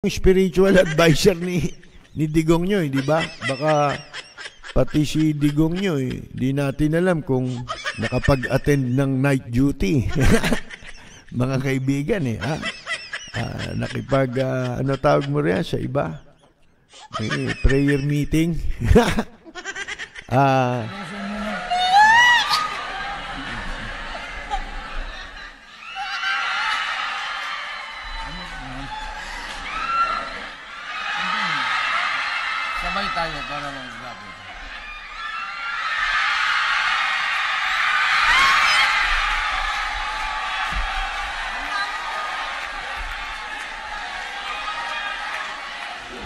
Spiritual advisor ni Digong Nyoy, di ba? Baka pati si Digong Nyoy, di natin alam kung nakapag-attend ng night duty. Mga kaibigan ha? Ano tawag mo rin sa iba? Prayer meeting. Sabay tayo para mag-lapit.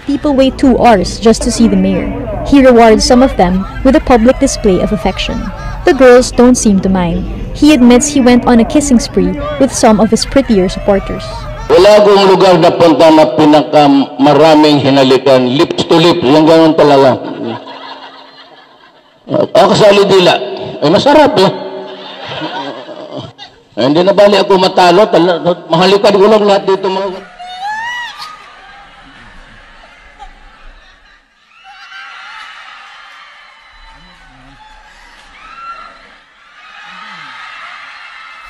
People wait 2 hours just to see the mayor. He rewards some of them with a public display of affection. The girls don't seem to mind. He admits he went on a kissing spree with some of his prettier supporters. Wala akong lugar na punta na pinakamaraming hinalikan, lips to lips, yung gano'n talaga. Kasali dila, ay masarap hindi na bali ako matalo, mahalikan ko lang lahat dito mga...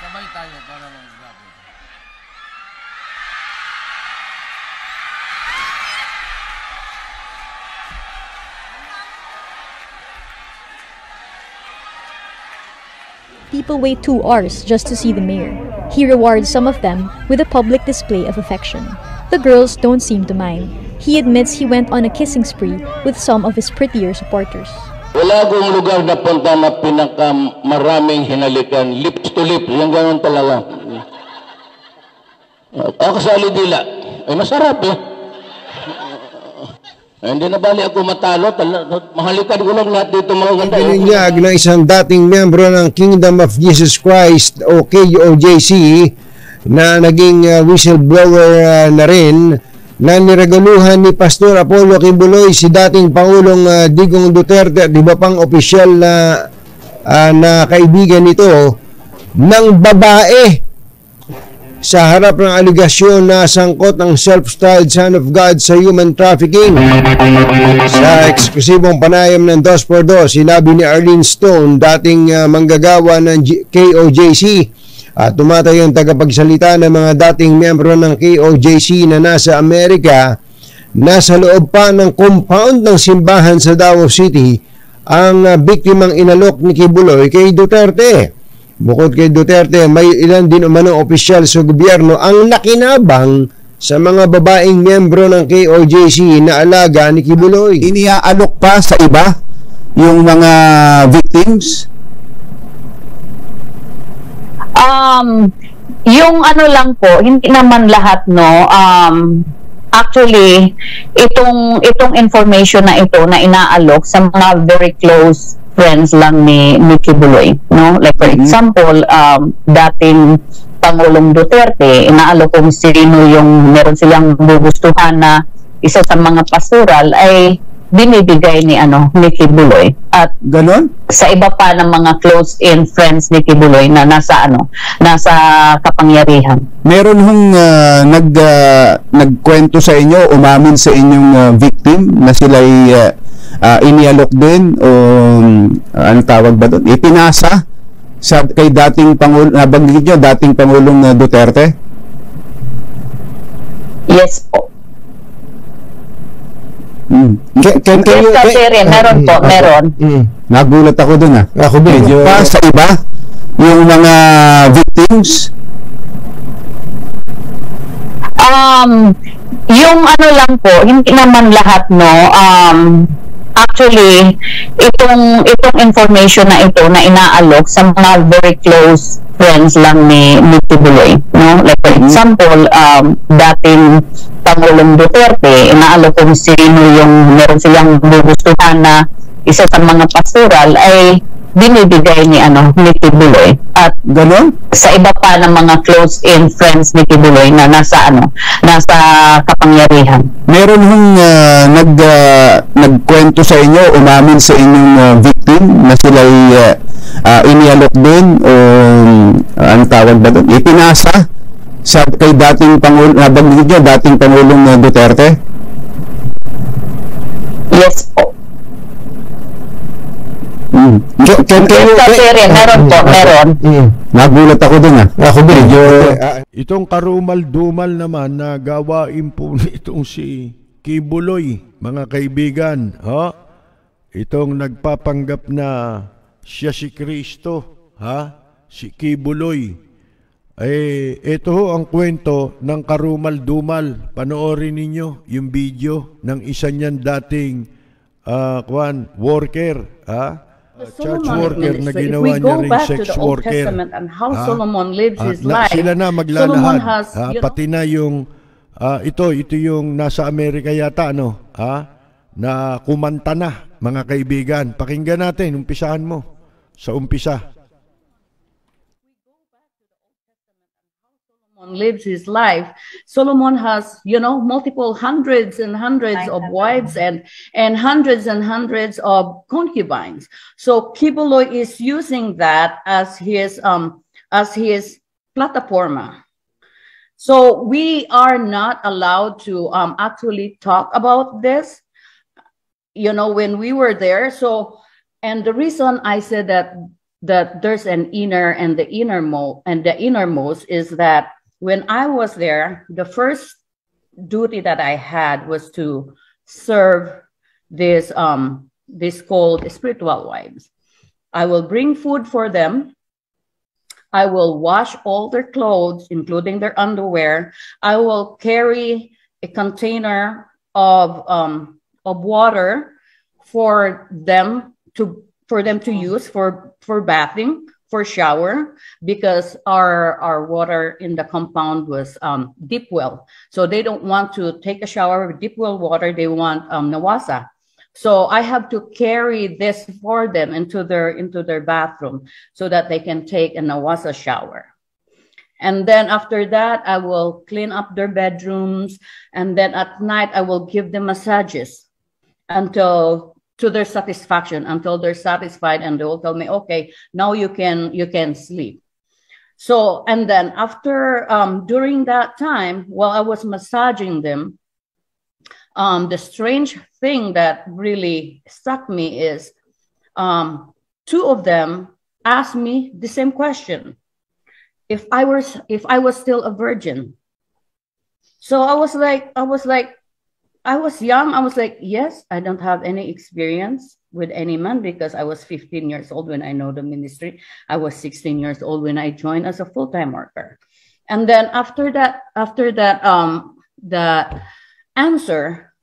Sabay tayo para mag-lapit. People wait 2 hours just to see the mayor. He rewards some of them with a public display of affection. The girls don't seem to mind. He admits he went on a kissing spree with some of his prettier supporters. Wala akong lugar na punta na pinakamaraming hinalikan, lips to lips, yung gano'n talaga. Kasali dila, ay masarap hindi na bali ako matalo, mahalikan ko lang lahat dito mga ganda. Pininyag ng isang dating miyembro ng Kingdom of Jesus Christ o KOJC na naging whistleblower na rin na niregaluhan ni Pastor Apollo Quiboloy si dating Pangulong Digong Duterte at iba pang opisyal na kaibigan nito ng babae sa harap ng aligasyon na sangkot ng self-styled Son of God sa human trafficking. Sa eksklusibong panayam ng 2x2, sinabi ni Arlene Stone, dating manggagawa ng KOJC, at tumatay ang tagapagsalita ng mga dating miyembro ng KOJC na nasa Amerika, nasa loob pa ng compound ng simbahan sa Davao City ang biktimang inalok ni Quiboloy kay Duterte. Bukod kay Duterte, may ilan din umano opisyal sa gobyerno ang nakinabang sa mga babaeng miyembro ng KOJC na alaga ni Quiboloy. Iniaalok pa sa iba yung mga victims? Yung ano lang po, hindi naman lahat, no. Actually, itong information na ito na inaalok sa mga very close friends lang ni Quiboloy, no? Like for example, dating Pangulong Duterte, inaalok kung sino yung meron silang gugustuhan na isa sa mga pastoral ay binibigay ni Quiboloy. At ganon? Sa iba pa ng mga close-in friends ni Quiboloy na nasa kapangyarihan. Meron hong nagkwento sa inyo, umamin sa inyong victim na sila'y inialok din o ano tawag ba doon? Ipinasa kay dating Pangulo, nabanggit nyo, dating Pangulong Duterte? Yes po. Meron po, meron. Nagulat ako dun Ako din. Medyo pa sa iba yung mga victims? Yung ano lang po, hindi naman lahat, no. Actually, itong information na ito na inaalok sa mga very close friends lang ni Quiboloy, no? Like for example, dating Pangulong Duterte, inaalok kung sino yung meron silang gugustuhan na isa sa mga pastoral ay binibigay ni Quiboloy. At ganon? Sa iba pa ng mga close-in friends ni Quiboloy na nasa kapangyarihan. Meron hong nagkwento sa inyo, umamin sa inyong victim na sila'y inialok din o ano tawag ba doon? Ipinasa sa kay dating Pangulo, nabanggit niyo, dating Pangulong Duterte? Yes po. Meron po, meron. Nagulat ako dun Ako din. Itong karumal-dumal naman na gawain po nitong si Kibuloy, mga kaibigan. Itong nagpapanggap na siya si Kristo, si Kibuloy. Ito ho ang kwento ng karumal-dumal. Panoorin ninyo yung video ng isa niyan dating worker, church worker na ginawa niya ring sex worker. And how Solomon lives his life. Sila na maglalahad. Pati na yung ito yung nasa Amerika yata, na kumanta na, mga kaibigan. Pakinggan natin, umpisahan mo sa umpisa. Lives his life. Solomon has, multiple hundreds and hundreds of wives and hundreds and hundreds of concubines. So Kibuloy is using that as his plataforma. So we are not allowed to actually talk about this, when we were there. So, and the reason I said that there's an inner and the innermost is that when I was there, the first duty that I had was to serve this called spiritual wives. I will bring food for them. I will wash all their clothes, including their underwear. I will carry a container of water for them to use for bathing, for shower, because our water in the compound was deep well. So they don't want to take a shower with deep well water. They want nawasa. So I have to carry this for them into their bathroom so that they can take a nawasa shower. And then after that, I will clean up their bedrooms. And then at night, I will give them massages to their satisfaction, until they're satisfied, and they will tell me, okay, now you can sleep. So, and then after, during that time, while I was massaging them, the strange thing that really struck me is, two of them asked me the same question: if I was still a virgin. So I was young. I was like, yes, I don't have any experience with any man, because I was 15 years old when I know the ministry. I was 16 years old when I joined as a full-time worker. And then after that, the answer,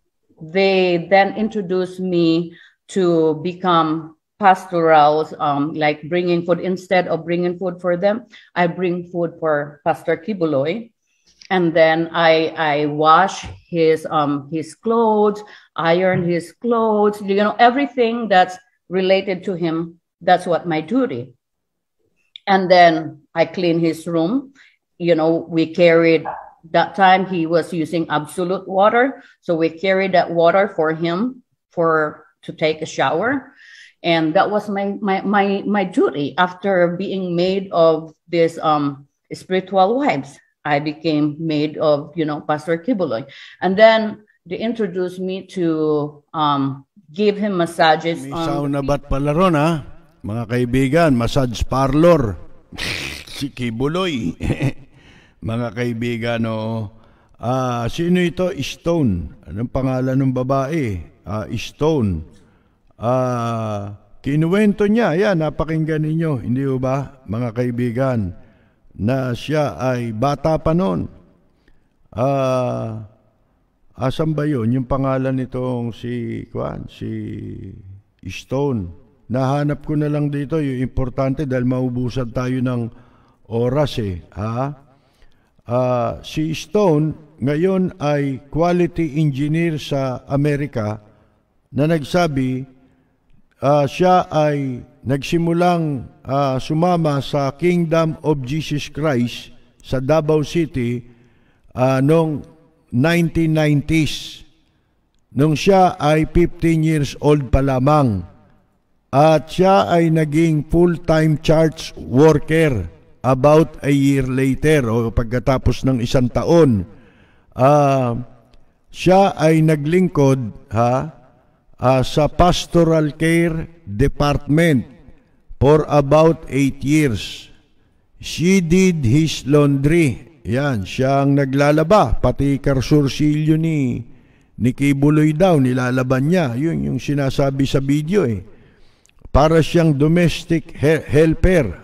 they then introduced me to become pastorals, like bringing food. Instead of bringing food for them, I bring food for Pastor Kibuloy. And then I wash his clothes, iron his clothes, everything that's related to him. That's what my duty. And then I clean his room. We carried, that time he was using absolute water. So we carried that water for him to take a shower. And that was my duty after being made of this spiritual wives. I became maid of, Pastor Kibuloy. And then they introduced me to give him massages. May sauna ba't pala ron, mga kaibigan, massage parlor. Si Kibuloy. Mga kaibigan, sino ito? Stone. Anong pangalan ng babae? Stone. Kinuwento niya. Yan, napakinggan ninyo. Hindi ba, mga kaibigan, na siya ay bata pa noon. Asan ba yun? Yung pangalan nitong si Stone. Nahanap ko na lang dito yung importante dahil maubusan tayo ng oras si Stone ngayon ay quality engineer sa Amerika na nagsabi siya ay nagsimulang sumama sa Kingdom of Jesus Christ sa Davao City noong 1990s. Nung siya ay 15 years old pa lamang. At siya ay naging full-time church worker about a year later o pagkatapos ng isang taon. Siya ay naglingkod sa Pastoral Care Department for about 8 years. She did his laundry. Yan, siya ang naglalaba. Pati karsursilyo ni Kibuloy daw, nilalaban niya. Yun yung sinasabi sa video eh. Para siyang domestic helper.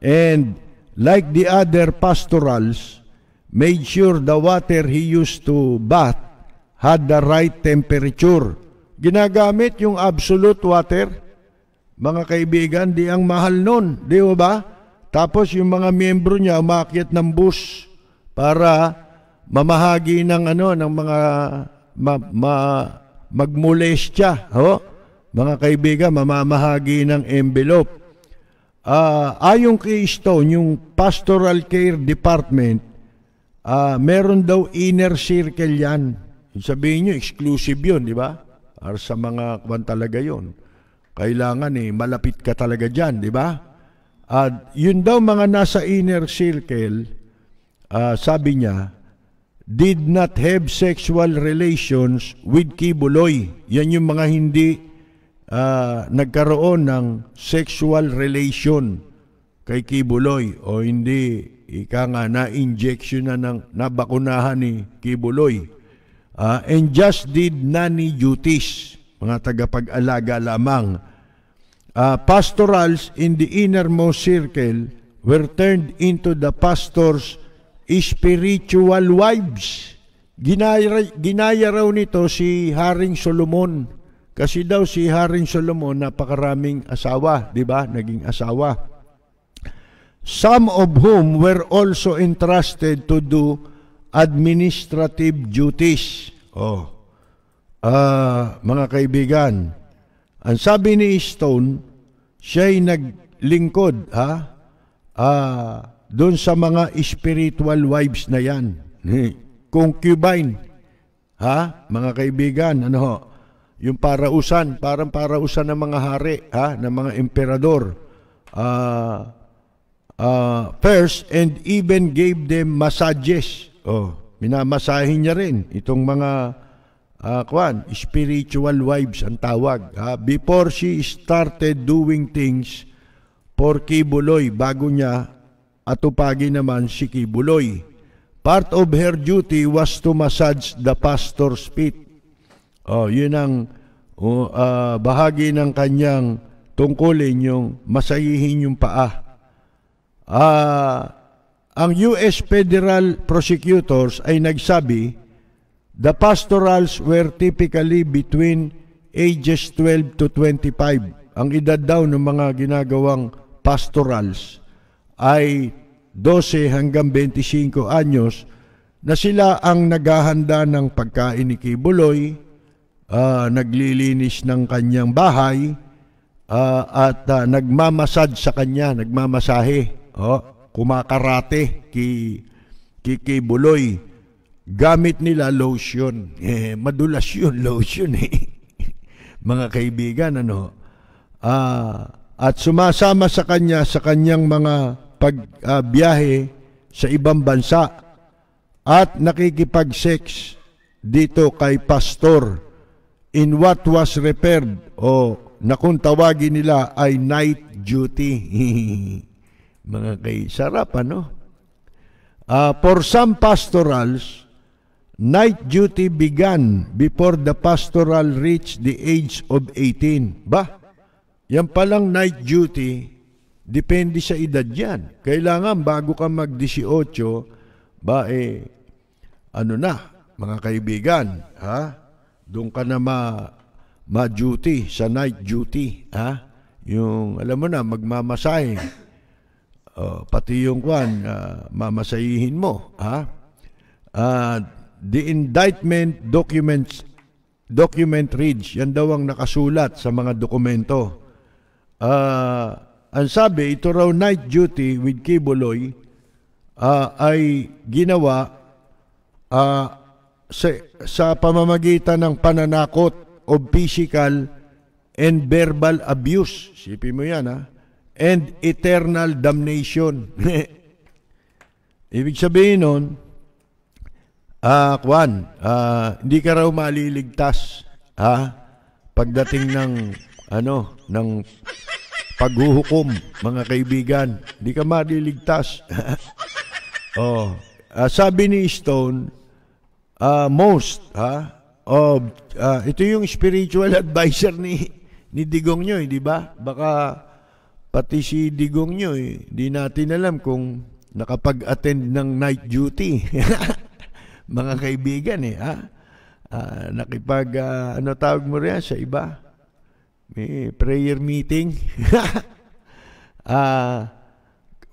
And like the other pastorals, made sure the water he used to bath had the right temperature. Ginagamit yung absolute water. Mga kaibigan, di ang mahal nun. Di ba? Tapos yung mga miyembro niya umakyat ng bus para mamahagi ng ng mga magmolestya. Mga kaibigan, mamamahagi ng envelope. Ayon kay Stone, yung Pastoral Care Department, meron daw inner circle yan. Sabihin nyo, exclusive yun, di ba? Para sa mga kwan talaga yun. Kailangan malapit ka talaga dyan, di ba? Yun daw mga nasa inner circle, sabi niya, did not have sexual relations with Kibuloy. Yan yung mga hindi nagkaroon ng sexual relation kay Kibuloy o hindi na-injection nabakunahan ni Kibuloy. And just did nanny duties, mga tagapag-alaga lamang. Pastorals in the innermost circle were turned into the pastor's spiritual wives. Ginaya raw nito si Haring Solomon. Kasi daw si Haring Solomon napakaraming asawa, di ba? Naging asawa. Some of whom were also entrusted to do administrative duties. Mga kaibigan, ang sabi ni Stone, siya'y naglingkod doon sa mga spiritual wives na yan. Concubine. Mga kaibigan, yung parausan, parang parausan ng mga hari, ng mga emperador. First, and even gave them massages. Minamasahin niya rin itong mga spiritual wives ang tawag. Before she started doing things for Kibuloy, bago niya atupagin naman si Kibuloy. Part of her duty was to massage the pastor's feet. Yun ang bahagi ng kanyang tungkulin, yung masayihin yung paa. Ang US Federal Prosecutors ay nagsabi, the pastorals were typically between ages 12 to 25. Ang edad daw ng mga ginagawang pastorals ay 12 hanggang 25 anyos na sila ang naghahanda ng pagkain ni Kibuloy, naglilinis ng kanyang bahay, at nagmamasad sa kanya, nagmamasahe, kumakarate kay Kibuloy. Gamit nila lotion. Madulas yun, lotion mga kaibigan, at sumasama sa kanya sa kanyang mga pagbiyahe sa ibang bansa at nakikipag-sex dito kay pastor in what was referred na kung tawagin nila ay night duty. Mga sarap, for some pastorals, night duty began before the pastoral reached the age of 18. Yan palang night duty, depende sa edad yan. Kailangan bago ka mag-18, mga kaibigan, doon ka na ma-duty sa night duty. Yung, alam mo na, magmamasahe. Pati yung mamasayihin mo. The indictment document reads, yan daw ang nakasulat sa mga dokumento. Ang sabi, ito raw night duty with Kibuloy ay ginawa sa pamamagitan ng pananakot o physical and verbal abuse. Sipin mo yan, and eternal damnation. Ibig sabihin nun, hindi ka raw maliligtas pagdating ng paghuhukom, mga kaibigan. Hindi ka maliligtas. Sabi ni Stone, ito yung spiritual advisor ni Digong nyo, di ba? Baka pati si Digong nyo, di natin alam kung nakapag-attend ng night duty. Mga kaibigan, ano tawag mo rin sa iba? May prayer meeting.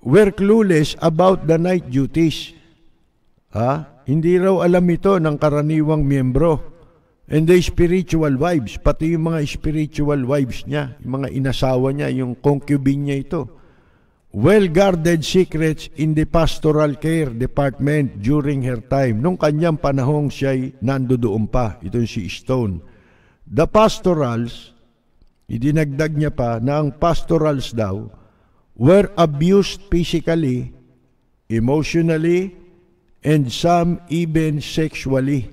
We're clueless about the night duties. Hindi raw alam ito ng karaniwang miyembro. And the spiritual wives, pati yung mga spiritual wives niya, yung mga inasawa niya, yung concubine niya ito. Well-guarded secrets in the pastoral care department during her time. Nung kanyang panahong siya'y nandoon pa, ito si Stone. The pastorals, idinagdag niya pa na ang pastorals daw were abused physically, emotionally, and some even sexually.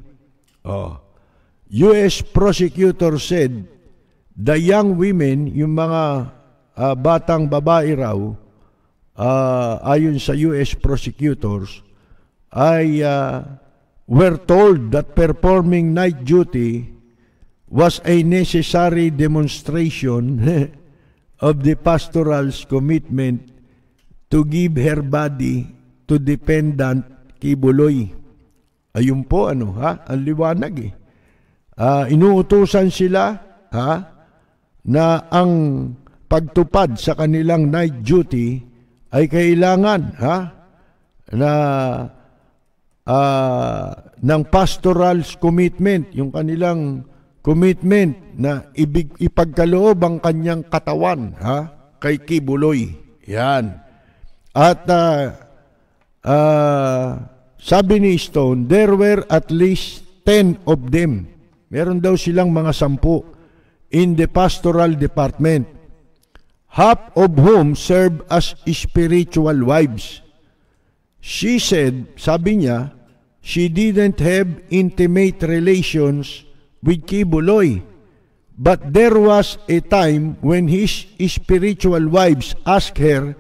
U.S. prosecutor said the young women, yung mga batang babae raw, ayon sa U.S. prosecutors, were told that performing night duty was a necessary demonstration of the pastoral's commitment to give her body to dependent Kibuloy. Ayun po, ang liwanag inuutusan sila na ang pagtupad sa kanilang night duty ay kailangan ng pastoral's commitment, yung kanilang commitment na ipagkaloob ang kanyang katawan kay Kibuloy. Yan. At sabi ni Stone, there were at least 10 of them. Meron daw silang mga 10 in the pastoral department, half of whom serve as spiritual wives. She said, sabi niya, she didn't have intimate relations with Kibuloy, but there was a time when his spiritual wives asked her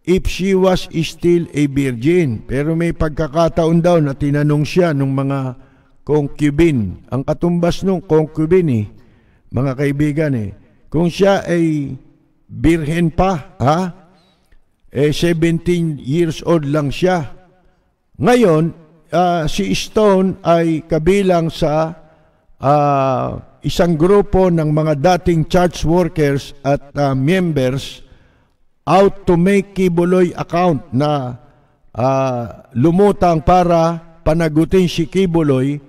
if she was still a virgin. Pero may pagkakataon daw na tinanong siya ng mga concubine. Ang katumbas nung concubine, mga kaibigan, kung siya ay birhen pa, 17 years old lang siya. Ngayon, si Stone ay kabilang sa isang grupo ng mga dating church workers at members out to make Kibuloy account na lumutang para panagutin si Kibuloy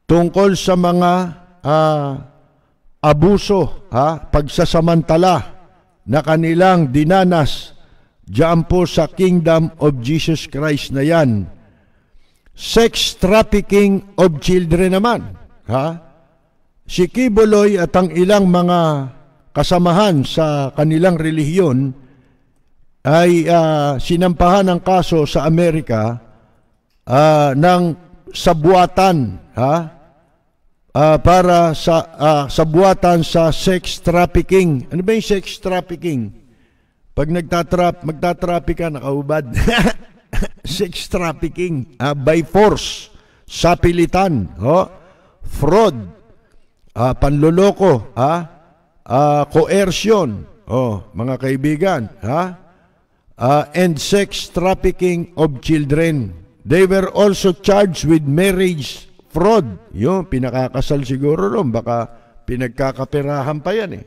tungkol sa mga abuso, pagsasamantala na kanilang dinanas diyan po sa Kingdom of Jesus Christ na yan. Sex trafficking of children naman. Si Kibuloy at ang ilang mga kasamahan sa kanilang relihiyon ay sinampahan ng kaso sa Amerika ng sabuatan para sa sabuatan sa sex trafficking. Ano ba yung sex trafficking? Pag magtatraffic ka, nakaubad. Sex trafficking by force, sapilitan, fraud, panloloko, coercion, mga kaibigan, and sex trafficking of children. They were also charged with marriage fraud. Yung pinakakasal siguro ron, baka pinagkakaperahan pa yan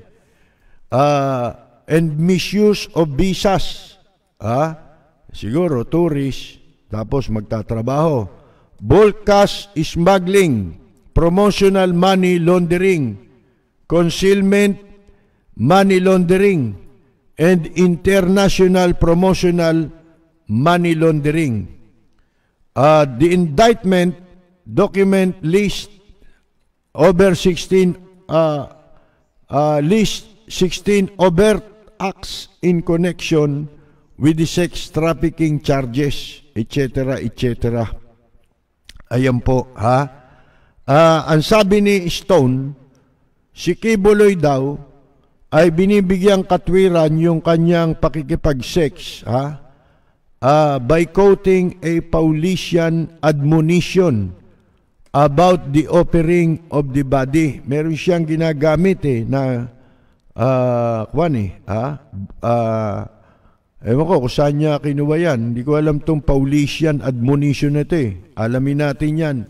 and misuse of visas. Siguro tourist, tapos magtatrabaho. Bulk cash smuggling, promotional money laundering, concealment money laundering, and international promotional money laundering. The indictment document list over 16 list 16 overt acts in connection with the sex trafficking charges, etc., etc. Ayan po, ha? Ang sabi ni Stone, si Kibuloy daw ay binibigyang katwiran yung kanyang pakikipag-sex, ha? By quoting a Paulician admonition about the offering of the body. Meron siyang ginagamit na ewan ko kung saan niya kinuha yan. Hindi ko alam tong Paulician admonition na ito Alamin natin yan.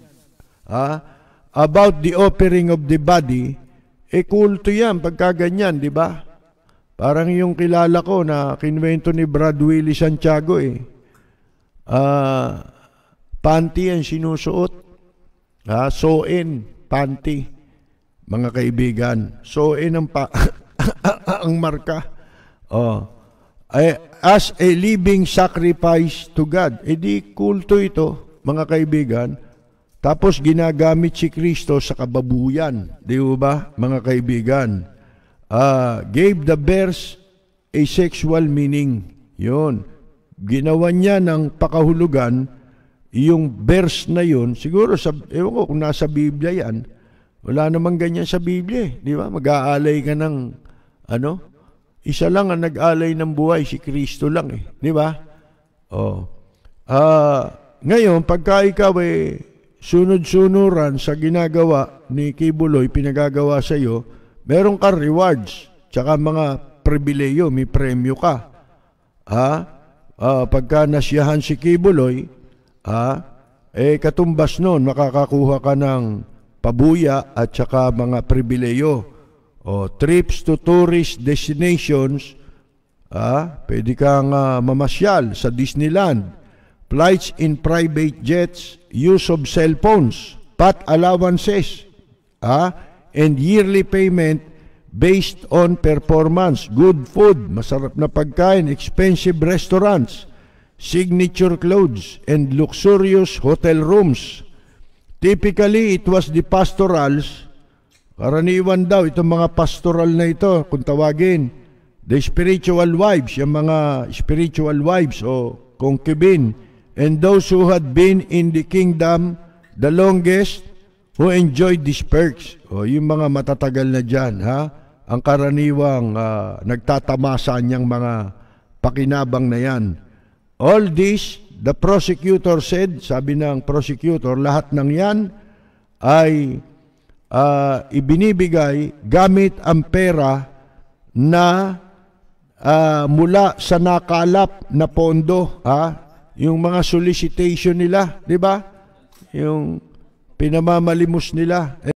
About the offering of the body, kulto yan pagka ganyan, di ba? Parang yung kilala ko na kinuwento ni Brad Willie Santiago panty yan sinusuot. Soin, panty. Mga kaibigan, soin ang ang marka. As a living sacrifice to God. Di kulto ito, mga kaibigan. Tapos ginagamit si Kristo sa kababuyan. Di ba, mga kaibigan? Gave the verse a sexual meaning. Yun. Ginawa niya ng pakahulugan yung verse na yun. Siguro, ewan ko kung nasa Biblia yan. Wala namang ganyan sa Biblia. Di ba? Mag-aalay ka ng isa lang ang nag-alay ng buhay, si Kristo lang Di ba? Ngayon, pagka ikaw sunod-sunuran sa ginagawa ni Kibuloy, pinagagawa sa iyo, meron ka rewards, tsaka mga pribileyo, may premyo ka. Pagka nasiyahan si Kibuloy, katumbas nun, makakakuha ka ng pabuya at tsaka mga pribileyo. Trips to tourist destinations, pwede kang mamasyal sa Disneyland, flights in private jets, use of cell phones, pot allowances, and yearly payment based on performance, good food, masarap na pagkain, expensive restaurants, signature clothes, and luxurious hotel rooms. Typically, it was the pastorals, karaniwan daw, itong mga pastoral na ito, kung tawagin, the spiritual wives, yung mga spiritual wives o concubine, and those who had been in the kingdom the longest, who enjoyed these perks. Yung mga matatagal na dyan, ang karaniwang nagtatamasa niyang mga pakinabang na yan. All this, the prosecutor said, sabi ng prosecutor, lahat ng yan ay ibinibigay gamit ang pera na mula sa nakalap na pondo, yung mga solicitation nila, di ba? Yung pinamamalimos nila.